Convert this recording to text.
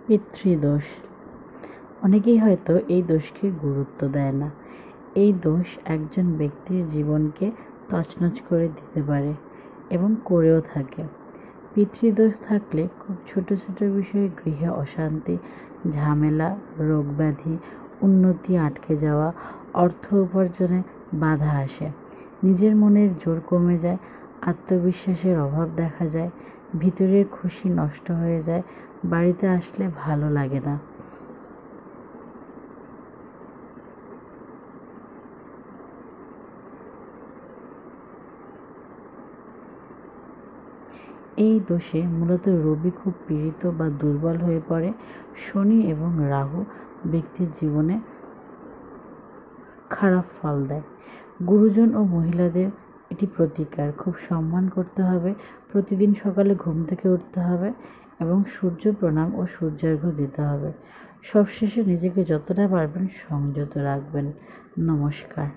পিতৃদোষ। অনেকেই হয়তো এই দোষকে গুরুত্ব দেয় না। এই দোষ একজন ব্যক্তির জীবনকে তছনছ করে দিতে পারে এবং করেও থাকে। পিতৃদোষ থাকলে খুব ছোট ছোট বিষয়ে গৃহে অশান্তি, ঝামেলা, রোগব্যাধি, উন্নতি আটকে যাওয়া, অর্থ উপার্জনে বাধা আসে। নিজের মনের জোর কমে যায়, আত্মবিশ্বাসের অভাব দেখা যায়, ভিতরের খুশি নষ্ট হয়ে যায়, বাড়িতে আসলে ভালো লাগে না। এই দোষে মূলত রবি খুব পীড়িত বা দুর্বল হয়ে পড়ে। শনি এবং রাহু ব্যক্তির জীবনে খারাপ ফল দেয়। গুরুজন ও মহিলাদের এটি প্রতিকার। খুব সম্মান করতে হবে, প্রতিদিন সকালে ঘুম থেকে উঠতে হবে এবং সূর্য প্রণাম ও সূর্যার্ঘ্য দিতে হবে। সবশেষে নিজেকে যতটা পারবেন সংযত রাখবেন। নমস্কার।